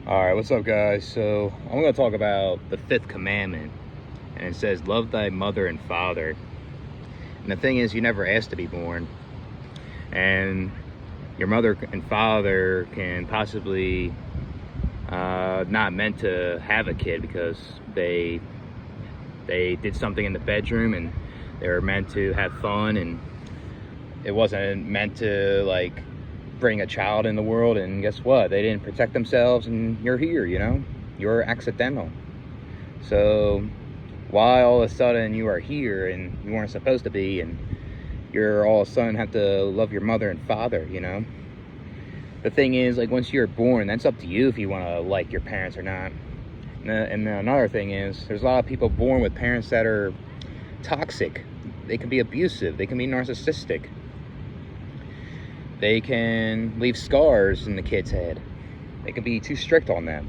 All right, what's up, guys? So I'm going to talk about the fifth commandment, and it says, "Love thy mother and father." And the thing is, you never asked to be born, and your mother and father can possibly not meant to have a kid because they did something in the bedroom, and they were meant to have fun, and it wasn't meant to like bring a child in the world. And guess what? They didn't protect themselves, and you're here, you're accidental. So why all of a sudden you are here and you weren't supposed to be, and you're all of a sudden have to love your mother and father? The thing is, like, once you're born, that's up to you if you want to like your parents or not. And another thing is, there's a lot of people born with parents that are toxic. They can be abusive, they can be narcissistic, they can leave scars in the kid's head. They can be too strict on them,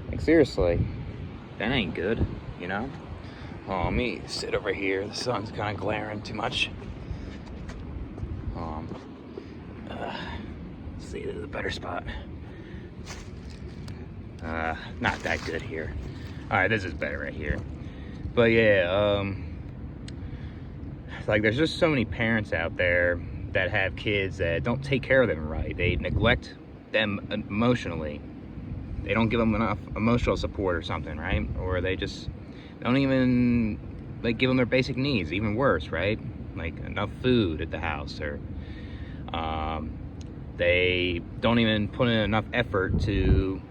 Like, seriously, that ain't good, Oh, let me sit over here. The sun's kind of glaring too much. Let's see, this is a better spot. Not that good here. All right, this is better right here. But yeah, like, there's just so many parents out there that have kids that don't take care of them right. They neglect them emotionally. They don't give them enough emotional support or something, right? Or they just don't even like give them their basic needs. Even worse, right? Like enough food at the house, or they don't even put in enough effort to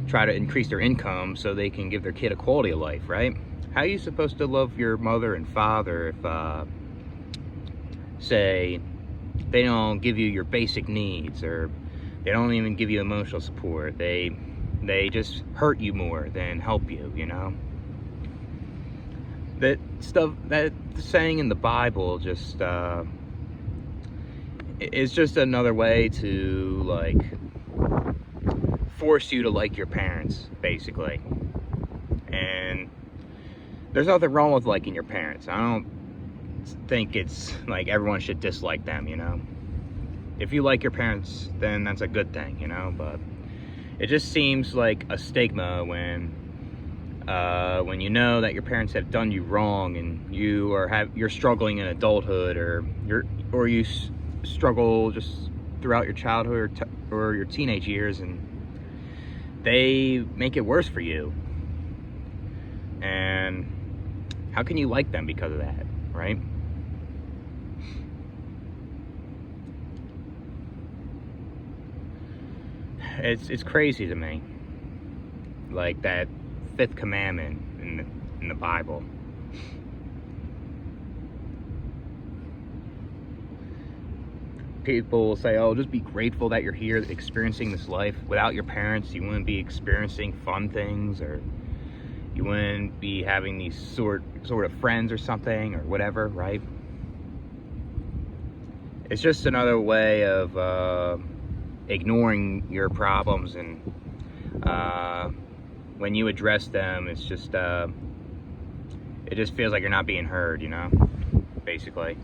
try to increase their income so they can give their kid a quality of life, right? How are you supposed to love your mother and father if, say, they don't give you your basic needs, or they don't even give you emotional support? They just hurt you more than help you, That stuff, that saying in the Bible just is just another way to, like, force you to like your parents, basically. And there's nothing wrong with liking your parents. I don't think it's like everyone should dislike them, If you like your parents, then that's a good thing, But it just seems like a stigma when you know that your parents have done you wrong, and you're struggling in adulthood, or you struggle just throughout your childhood or your teenage years, and they make it worse for you. And how can you like them because of that, right? It's crazy to me, like that fifth commandment in the Bible. People will say, "Oh, just be grateful that you're here experiencing this life. Without your parents, you wouldn't be experiencing fun things, or you wouldn't be having these sort of friends or something, or whatever," right? It's just another way of ignoring your problems, and when you address them, it's just it just feels like you're not being heard, basically.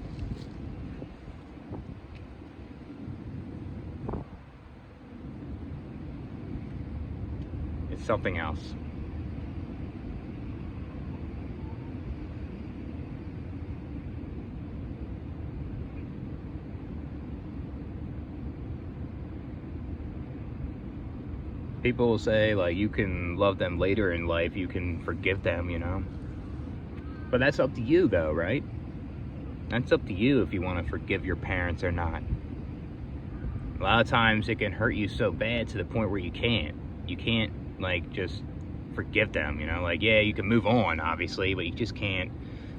It's something else. People will say, like, you can love them later in life, you can forgive them, But that's up to you, though, right? That's up to you if you want to forgive your parents or not. A lot of times it can hurt you so bad to the point where you can't, like, just forgive them, Like, yeah, you can move on, obviously, but you just can't,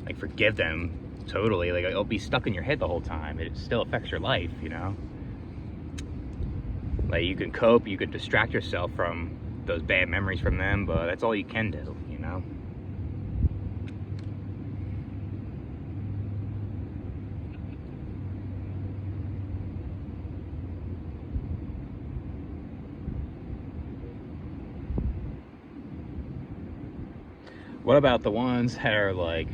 like, forgive them totally. Like, it'll be stuck in your head the whole time. It still affects your life, Like, you can cope, you can distract yourself from those bad memories from them, but that's all you can do, What about the ones that are like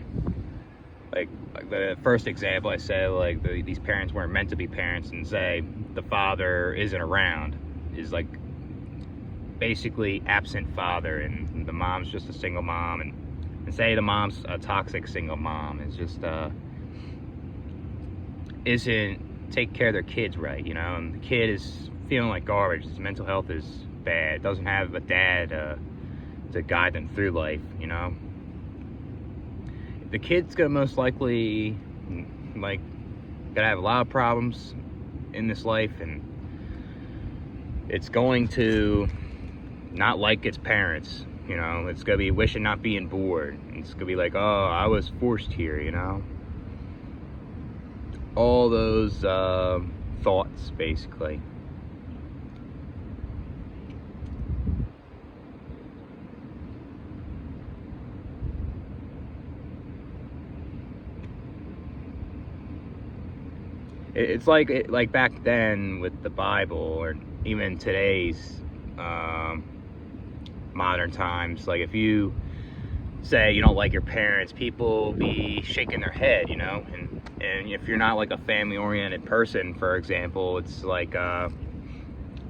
the first example I said, like these parents weren't meant to be parents, and say the father isn't around, is like basically absent father, and the mom's just a single mom, and say the mom's a toxic single mom, is just isn't taking care of their kids right, you know, and the kid is feeling like garbage. His mental health is bad, doesn't have a dad to guide them through life, you know. The kid's gonna most likely gonna have a lot of problems in this life, and it's going to not like its parents, you know. It's gonna be wishing not being bored. It's gonna be like, oh, I was forced here, you know. All those thoughts, basically. It's like back then with the Bible, or even today's modern times. Like, if you say you don't like your parents, people be shaking their head, you know. And if you're not like a family-oriented person, for example, it's like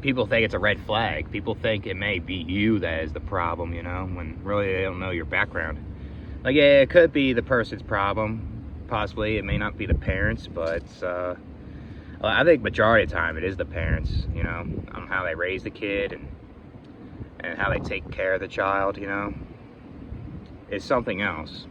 people think it's a red flag. People think it may be you that is the problem, you know, when really they don't know your background. Like, yeah, it could be the person's problem, possibly. It may not be the parents, but I think majority of the time it is the parents, you know, on how they raise the kid and how they take care of the child, you know. It's something else.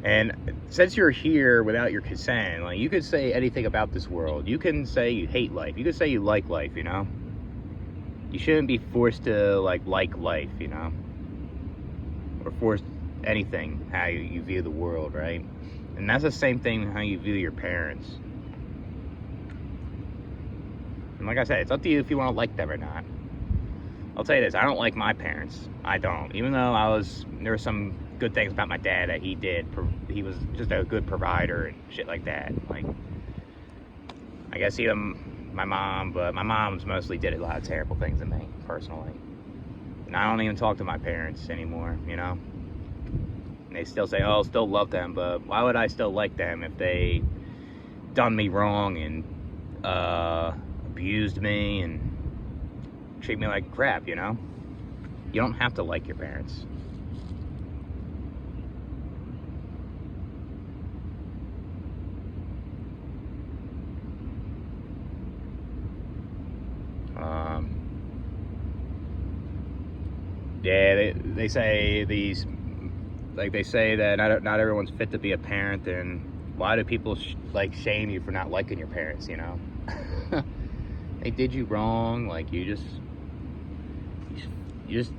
And since you're here without your consent, like, you could say anything about this world. You can say you hate life. You could say you like life, you know. You shouldn't be forced to like life, you know, or forced anything, how you view the world, right? And that's the same thing how you view your parents. And like I said, it's up to you if you want to like them or not. I'll tell you this, I don't like my parents. I don't. Even though there were some good things about my dad that he did. He was just a good provider and shit like that. Like, I guess even my mom, but my mom's mostly did a lot of terrible things to me, personally. And I don't even talk to my parents anymore, you know? And they still say, oh, still love them, but why would I still like them if they done me wrong and abused me and treat me like crap, you know? You don't have to like your parents. Yeah, they say they say that not everyone's fit to be a parent, and why do people shame you for not liking your parents, you know? They did you wrong, like, you just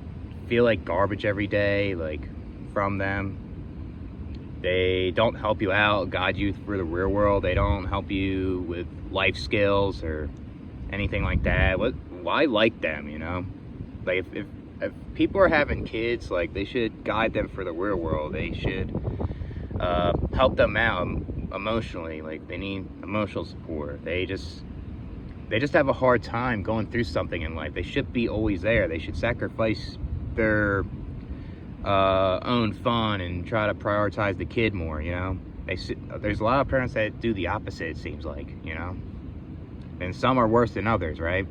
feel like garbage every day, like, from them. They don't help you out, guide you through the real world. They don't help you with life skills or anything like that. Why like them, you know? Like, if people are having kids, like, they should guide them for the real world. They should help them out emotionally. Like, they need emotional support. They just have a hard time going through something in life. They should be always there. They should sacrifice their own fun and try to prioritize the kid more, you know? There's a lot of parents that do the opposite, it seems like, you know? And some are worse than others, right?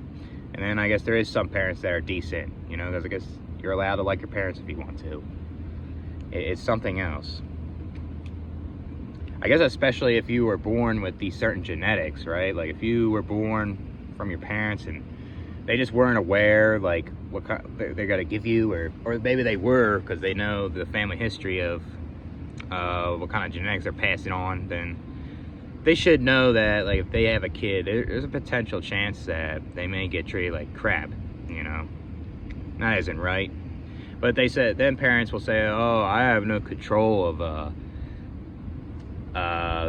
And then I guess there is some parents that are decent, you know, because I guess you're allowed to like your parents if you want to. It's something else. I guess especially if you were born with these certain genetics, right? Like, if you were born from your parents and they just weren't aware, like, what kind they're gonna give you, or maybe they were because they know the family history of what kind of genetics they're passing on, then they should know that, like, if they have a kid, there's a potential chance that they may get treated like crap, you know? That isn't right. But then parents will say, oh, I have no control of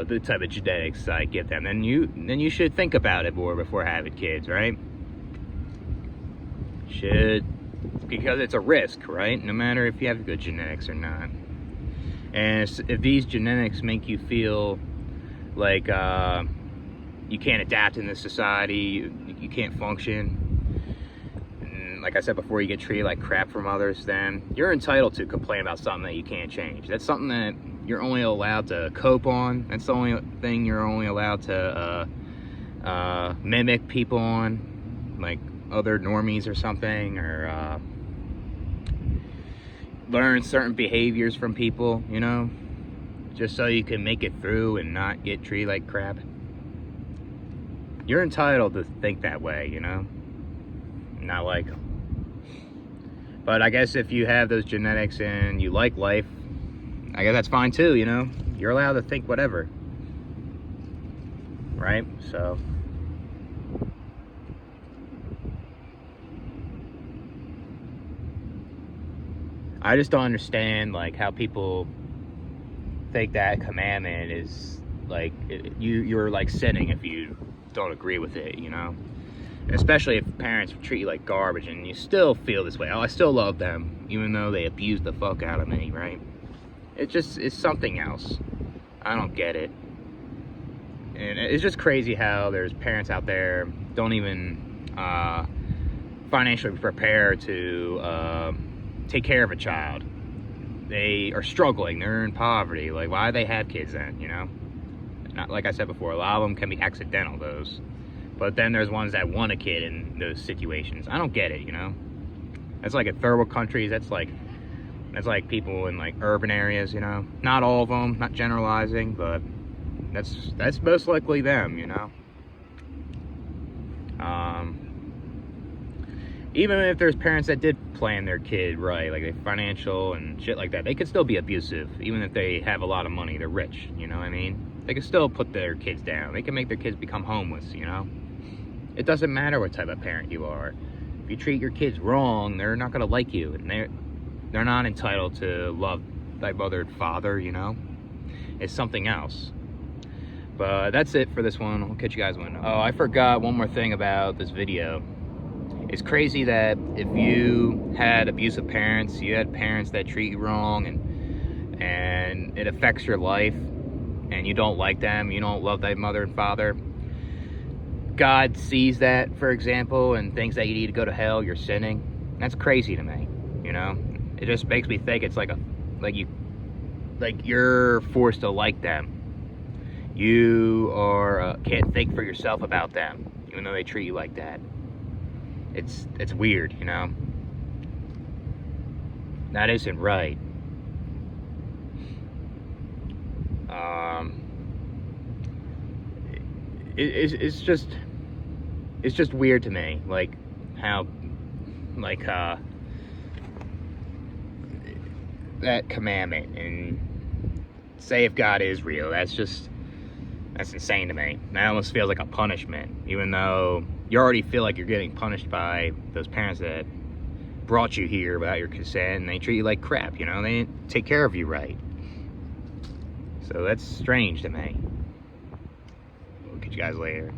the type of genetics I give them. Then you should think about it more before having kids, right? Because it's a risk, right? No matter if you have good genetics or not. And if these genetics make you feel like you can't adapt in this society, you can't function, and like I said before, you get treated like crap from others, then you're entitled to complain about something that you can't change. That's something that you're only allowed to cope on. That's the only thing you're only allowed to mimic people on, like other normies or something, or learn certain behaviors from people, you know, just so you can make it through and not get treated like crap. You're entitled to think that way, you know, not like them. But I guess if you have those genetics and you like life, I guess that's fine too, you know. You're allowed to think whatever, right? So I just don't understand, like, how people think that commandment is like you're like sinning if you don't agree with it, you know. Especially if parents treat you like garbage and you still feel this way. Oh, I still love them even though they abuse the fuck out of me, right? It's something else. I don't get it. And it's just crazy how there's parents out there don't even financially prepare to take care of a child. They are struggling. They're in poverty. Like, why do they have kids then, you know? Not, like I said before, a lot of them can be accidental, those. But then there's ones that want a kid in those situations. I don't get it, you know? That's like in third world countries. That's like people in like urban areas, you know? Not all of them, not generalizing, but that's most likely them, you know? Even if there's parents that did plan their kid right, like financial and shit like that, they could still be abusive. Even if they have a lot of money, they're rich, you know what I mean? They can still put their kids down. They can make their kids become homeless, you know? It doesn't matter what type of parent you are. If you treat your kids wrong, they're not gonna like you, and they're not entitled to love thy mother and father, you know? It's something else. But that's it for this one. I'll catch you guys when. Oh, I forgot one more thing about this video. It's crazy that if you had abusive parents, you had parents that treat you wrong, and it affects your life, and you don't like them, you don't love thy mother and father, God sees that, for example, and thinks that you need to go to hell, you're sinning. That's crazy to me, you know? It just makes me think it's like you're forced to like them. You are can't think for yourself about them, even though they treat you like that. It's weird, you know? That isn't right. It's just weird to me, like how, like that commandment, and say if God is real, that's insane to me. That almost feels like a punishment, even though you already feel like you're getting punished by those parents that brought you here without your consent, and they treat you like crap, you know? They didn't take care of you right. So that's strange to me. We'll catch you guys later.